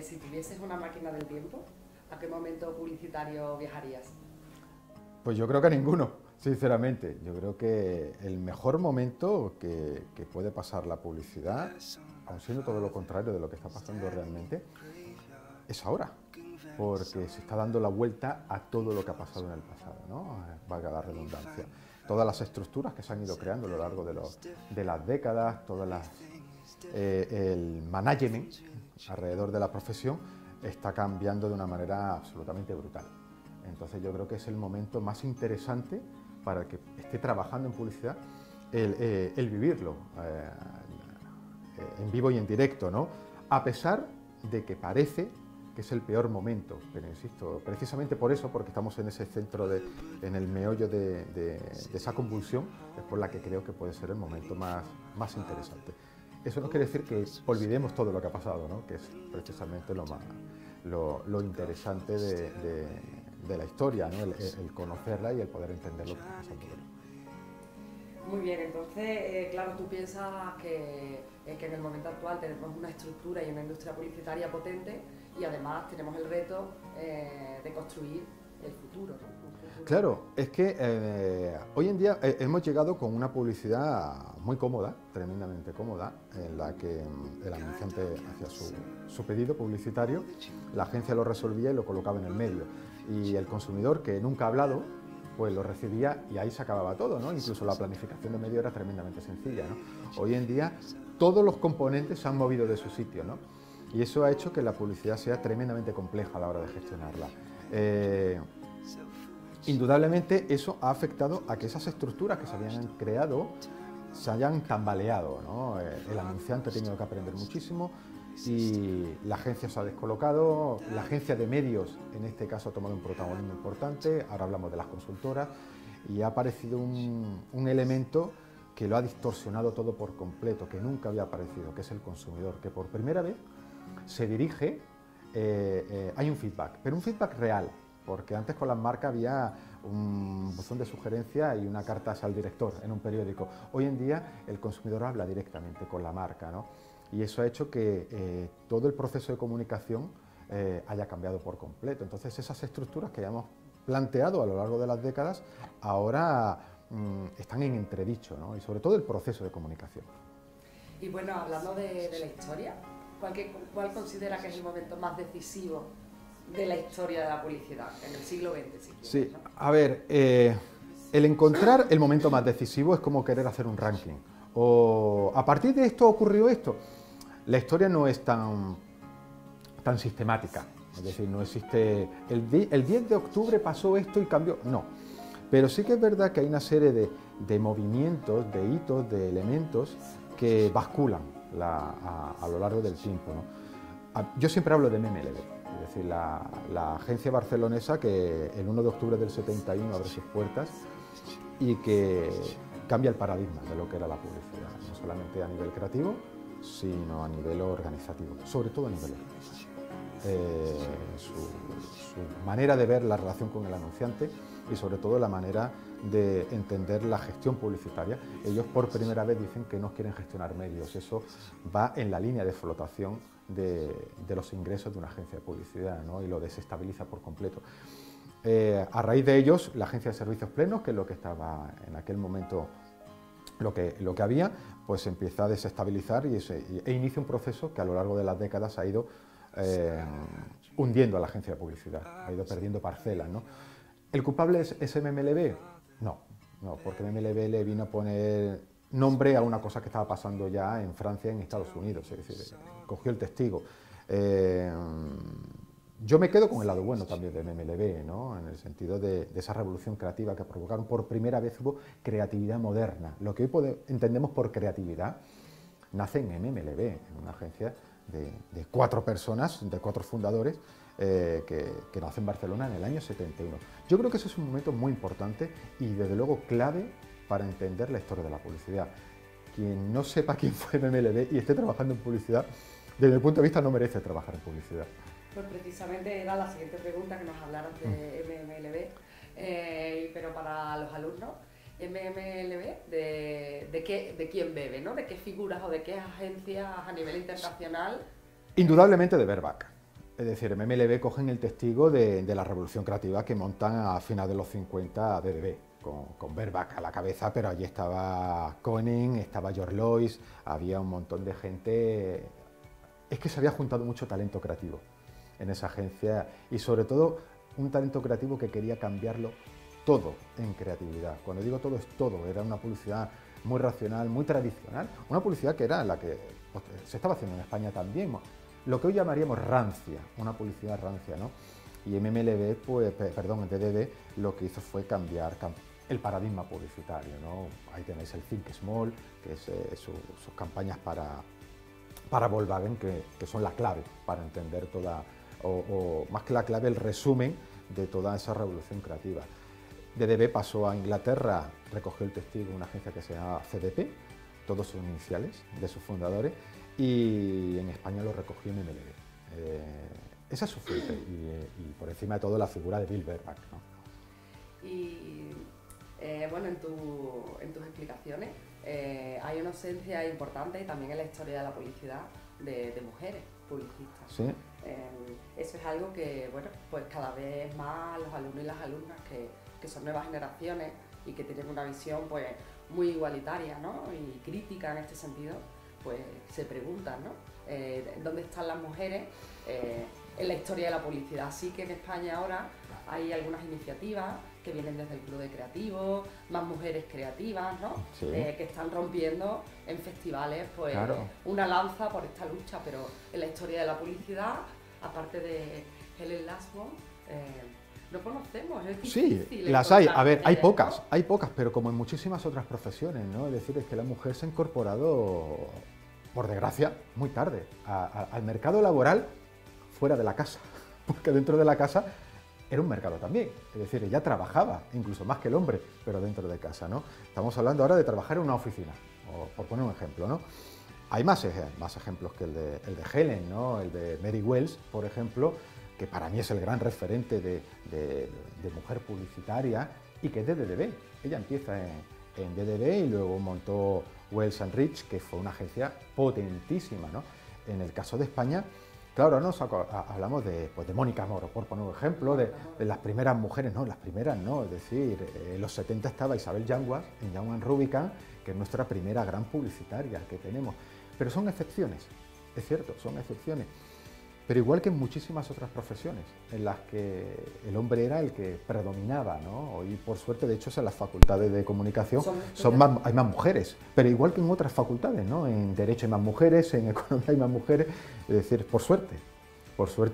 Si tuvieses una máquina del tiempo, ¿a qué momento publicitario viajarías? Pues yo creo que a ninguno, sinceramente. Yo creo que el mejor momento que puede pasar la publicidad, aun siendo todo lo contrario de lo que está pasando realmente, es ahora, porque se está dando la vuelta a todo lo que ha pasado en el pasado, ¿no? Valga la redundancia. Todas las estructuras que se han ido creando a lo largo de las décadas, el management alrededor de la profesión está cambiando de una manera absolutamente brutal. Entonces yo creo que es el momento más interesante para el que esté trabajando en publicidad, el vivirlo en vivo y en directo, ¿no? A pesar de que parece que es el peor momento, pero insisto, precisamente por eso, porque estamos en ese centro, en el meollo de esa convulsión, es por la que creo que puede ser el momento más interesante. Eso no quiere decir que olvidemos todo lo que ha pasado, ¿no? Que es precisamente lo interesante de la historia, ¿no? El conocerla y el poder entender lo que está pasando. Muy bien, entonces, claro, tú piensas que en el momento actual tenemos una estructura y una industria publicitaria potente y además tenemos el reto de construir el futuro, ¿no? Claro, es que hoy en día hemos llegado con una publicidad muy cómoda, tremendamente cómoda, en la que el anunciante hacía su pedido publicitario, la agencia lo resolvía y lo colocaba en el medio. Y el consumidor, que nunca ha hablado, pues lo recibía y ahí se acababa todo, ¿no? Incluso la planificación de medio era tremendamente sencilla, ¿no? Hoy en día todos los componentes se han movido de su sitio, ¿no? Y eso ha hecho que la publicidad sea tremendamente compleja a la hora de gestionarla. Indudablemente eso ha afectado a que esas estructuras que se habían creado se hayan tambaleado, ¿no? El anunciante ha tenido que aprender muchísimo y la agencia se ha descolocado, la agencia de medios en este caso ha tomado un protagonismo importante, ahora hablamos de las consultoras y ha aparecido un elemento que lo ha distorsionado todo por completo, que nunca había aparecido, que es el consumidor, que por primera vez se dirige, hay un feedback, pero un feedback real, porque antes con las marcas había un buzón de sugerencia y una carta al director en un periódico. Hoy en día el consumidor habla directamente con la marca, ¿no? Y eso ha hecho que todo el proceso de comunicación haya cambiado por completo. Entonces esas estructuras que hayamos planteado a lo largo de las décadas ahora están en entredicho, ¿no? Y sobre todo el proceso de comunicación. Y bueno, hablando de la historia, ¿cuál considera que es el momento más decisivo de la historia de la publicidad en el siglo XX? Si quieres, sí, ¿no? A ver, el encontrar el momento más decisivo es como querer hacer un ranking. O a partir de esto ocurrió esto. La historia no es tan sistemática, es decir, no existe el 10 de octubre pasó esto y cambió, no. Pero sí que es verdad que hay una serie de movimientos, de hitos, de elementos que basculan a lo largo del tiempo, ¿no? Yo siempre hablo de MMLB. Es decir, la agencia barcelonesa que el 1 de octubre del 71 abre sus puertas y que cambia el paradigma de lo que era la publicidad, no solamente a nivel creativo, sino a nivel organizativo, sobre todo a nivel organizativo. Su manera de ver la relación con el anunciante y sobre todo la manera de entender la gestión publicitaria. Ellos por primera vez dicen que no quieren gestionar medios, eso va en la línea de flotación de los ingresos de una agencia de publicidad, ¿no? Y lo desestabiliza por completo. A raíz de ellos, la agencia de servicios plenos, que es lo que estaba en aquel momento, lo que había, pues empieza a desestabilizar e inicia un proceso que a lo largo de las décadas ha ido hundiendo a la agencia de publicidad, ha ido perdiendo parcelas, ¿no? ¿El culpable es MMLB? No, porque MMLB le vino a poner nombre a una cosa que estaba pasando ya en Francia y en Estados Unidos, es decir, cogió el testigo. Yo me quedo con el lado bueno también de MMLB, ¿no? En el sentido de esa revolución creativa que provocaron. Por primera vez hubo creatividad moderna. Lo que hoy entendemos por creatividad nace en MMLB, en una agencia de 4 personas, de 4 fundadores, que nace en Barcelona en el año 71. Yo creo que ese es un momento muy importante y desde luego clave para entender la historia de la publicidad. Quien no sepa quién fue MMLB y esté trabajando en publicidad, desde mi punto de vista no merece trabajar en publicidad. Pues precisamente era la siguiente pregunta, que nos hablaras de MMLB, pero para los alumnos, MMLB, ¿de quién bebe, ¿no? ¿De qué figuras o de qué agencias a nivel internacional? Indudablemente de Verbac. Es decir, MMLB cogen el testigo de la revolución creativa que montan a finales de los 50 DDB, con Verback a la cabeza, pero allí estaba Koenig, estaba George Lois, había un montón de gente. Es que se había juntado mucho talento creativo en esa agencia y sobre todo un talento creativo que quería cambiarlo todo en creatividad. Cuando digo todo es todo, era una publicidad muy racional, muy tradicional, una publicidad que era la que se estaba haciendo en España también, lo que hoy llamaríamos rancia, una publicidad rancia, ¿no? Y MMLB, pues, perdón, DDB, lo que hizo fue cambiar el paradigma publicitario, ¿no? Ahí tenéis el Think Small, que es sus campañas para Volkswagen, que son la clave para entender toda, o más que la clave, el resumen de toda esa revolución creativa. DDB pasó a Inglaterra, recogió el testigo de una agencia que se llama CDP, todos sus iniciales de sus fundadores, y en España lo recogió MMLB. Esa es su fuente, y por encima de todo la figura de Bill Verback, ¿no? Y bueno, en tus explicaciones hay una ausencia importante también en la historia de la publicidad de mujeres publicistas. Sí. Eso es algo que, bueno, pues cada vez más los alumnos y las alumnas que son nuevas generaciones y que tienen una visión pues muy igualitaria, ¿no? Y crítica en este sentido, pues se preguntan, ¿no? ¿Dónde están las mujeres en la historia de la publicidad? Así que en España ahora hay algunas iniciativas que vienen desde el Club de Creativos, más mujeres creativas, ¿no? Sí. Que están rompiendo en festivales pues Claro. una lanza por esta lucha, pero en la historia de la publicidad, aparte de Helen Lashworth, no conocemos, es difícil. Sí, las hay. A ver, hay mujeres, pocas, pero como en muchísimas otras profesiones, ¿no? Es decir, es que la mujer se ha incorporado, por desgracia, muy tarde al mercado laboral fuera de la casa, porque dentro de la casa era un mercado también, es decir, ella trabajaba, incluso más que el hombre, pero dentro de casa, ¿no? Estamos hablando ahora de trabajar en una oficina, por poner un ejemplo, ¿no? Hay más ejemplos que el de Helen, ¿no? El de Mary Wells, por ejemplo, que para mí es el gran referente de mujer publicitaria y que es de DDB. Ella empieza en DDB y luego montó Wells & Rich, que fue una agencia potentísima, ¿no? En el caso de España, claro, ahora hablamos de Mónica Moro, por poner un ejemplo, de las primeras mujeres, no, las primeras no, es decir, en los 70 estaba Isabel Yanguas en Young & Rubicam, que es nuestra primera gran publicitaria que tenemos, pero son excepciones, es cierto, son excepciones. Pero igual que en muchísimas otras profesiones en las que el hombre era el que predominaba, ¿no? Hoy, por suerte, de hecho, en las facultades de comunicación hay más mujeres, pero igual que en otras facultades, ¿no? En Derecho hay más mujeres, en Economía hay más mujeres, es decir, por suerte,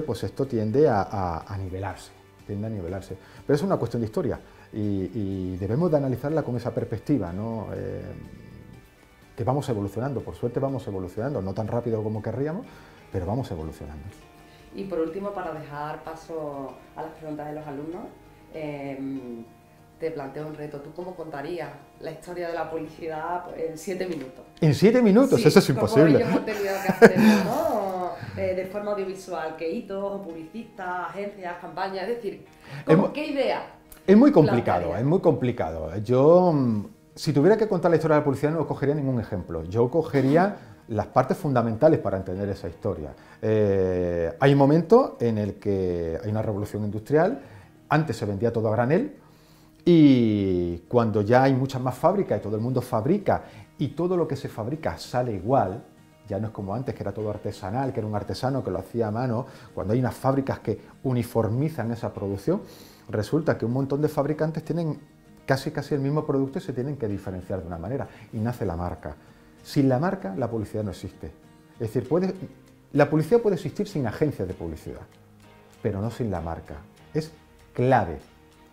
pues esto tiende a nivelarse, Pero es una cuestión de historia y debemos de analizarla con esa perspectiva, ¿no? Que vamos evolucionando, por suerte vamos evolucionando, no tan rápido como querríamos, pero vamos evolucionando. Y por último, para dejar paso a las preguntas de los alumnos, te planteo un reto. ¿Tú cómo contarías la historia de la publicidad en 7 minutos? ¿En 7 minutos? Sí, eso es imposible. Como ellos han tenido que hacerlo, ¿no? De forma audiovisual, ¿qué hitos, publicistas, agencias, campañas? Es decir, ¿qué idea? Es muy complicado, Yo, si tuviera que contar la historia de la publicidad, no cogería ningún ejemplo. Yo cogería las partes fundamentales para entender esa historia. Hay un momento en el que hay una revolución industrial, antes se vendía todo a granel, y cuando ya hay muchas más fábricas y todo el mundo fabrica, y todo lo que se fabrica sale igual, ya no es como antes, que era todo artesanal, que era un artesano que lo hacía a mano, cuando hay unas fábricas que uniformizan esa producción, resulta que un montón de fabricantes tienen casi el mismo producto y se tienen que diferenciar de una manera, y nace la marca. Sin la marca, la publicidad no existe. Es decir, la publicidad puede existir sin agencias de publicidad, pero no sin la marca. Es clave.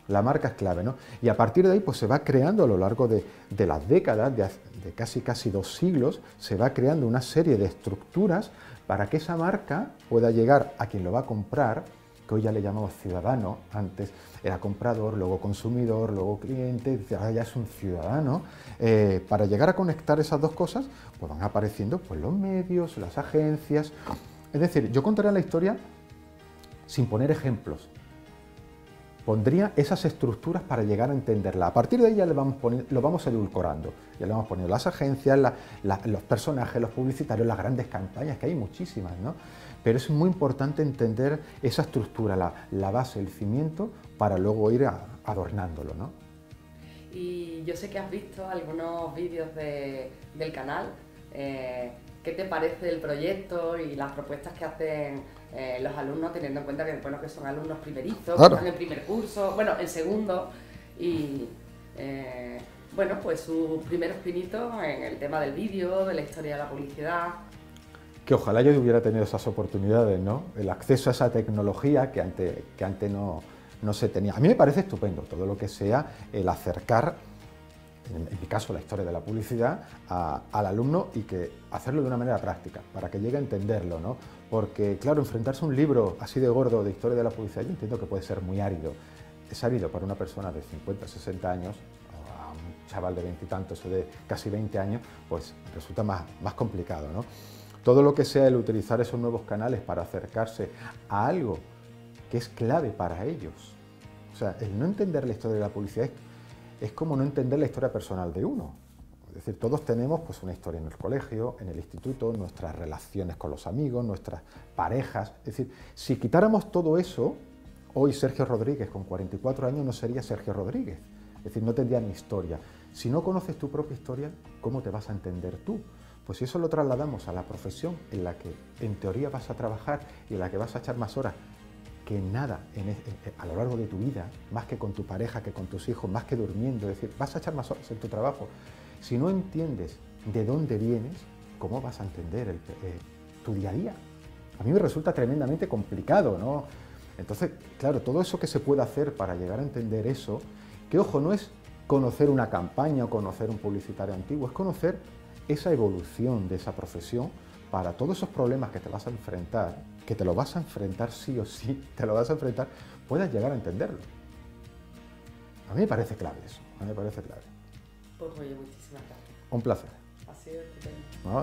La marca es clave, ¿no? Y a partir de ahí, pues se va creando a lo largo de las décadas, de casi 2 siglos, se va creando una serie de estructuras para que esa marca pueda llegar a quien lo va a comprar, que hoy ya le llamamos ciudadano, antes era comprador, luego consumidor, luego cliente, ahora ya es un ciudadano. Para llegar a conectar esas dos cosas, pues van apareciendo pues, los medios, las agencias. Es decir, yo contaría la historia sin poner ejemplos. Pondría esas estructuras para llegar a entenderla. A partir de ahí ya lo vamos edulcorando. Ya le vamos poniendo las agencias, los personajes, los publicitarios, las grandes campañas, que hay muchísimas, ¿no? pero es muy importante entender esa estructura, la base, el cimiento, para luego ir adornándolo, ¿no? Y yo sé que has visto algunos vídeos del canal. ¿Qué te parece el proyecto y las propuestas que hacen los alumnos, teniendo en cuenta que, bueno, que son alumnos primerizos, Claro. que están en primer curso, bueno, en segundo, y bueno, pues sus primeros pinitos en el tema del vídeo, de la historia de la publicidad? Que ojalá yo hubiera tenido esas oportunidades, ¿no? El acceso a esa tecnología que antes no se tenía. A mí me parece estupendo todo lo que sea el acercar, en mi caso, la historia de la publicidad al alumno y que hacerlo de una manera práctica, para que llegue a entenderlo, ¿no? Porque, claro, enfrentarse a un libro así de gordo de historia de la publicidad, yo entiendo que puede ser muy árido. Es árido para una persona de 50, 60 años, o a un chaval de 20 y tantos o de casi 20 años, pues resulta más complicado, ¿no? Todo lo que sea el utilizar esos nuevos canales para acercarse a algo que es clave para ellos. O sea, el no entender la historia de la publicidad es como no entender la historia personal de uno. Es decir, todos tenemos pues, una historia en el colegio, en el instituto, nuestras relaciones con los amigos, nuestras parejas. Es decir, si quitáramos todo eso, hoy Sergio Rodríguez con 44 años no sería Sergio Rodríguez. Es decir, no tendría ni historia. Si no conoces tu propia historia, ¿cómo te vas a entender tú? Pues si eso lo trasladamos a la profesión en la que en teoría vas a trabajar y en la que vas a echar más horas que nada a lo largo de tu vida, más que con tu pareja, que con tus hijos, más que durmiendo, es decir, vas a echar más horas en tu trabajo. Si no entiendes de dónde vienes, ¿cómo vas a entender tu día a día? A mí me resulta tremendamente complicado, ¿no? Entonces, claro, todo eso que se puede hacer para llegar a entender eso, que ojo, no es conocer una campaña o conocer un publicitario antiguo, es conocer esa evolución de esa profesión para todos esos problemas que te vas a enfrentar, que te lo vas a enfrentar sí o sí, te lo vas a enfrentar, puedas llegar a entenderlo. A mí me parece clave eso, a mí me parece clave. Pues oye, muchísimas gracias. Un placer. Ha sido estupendo. ¿No?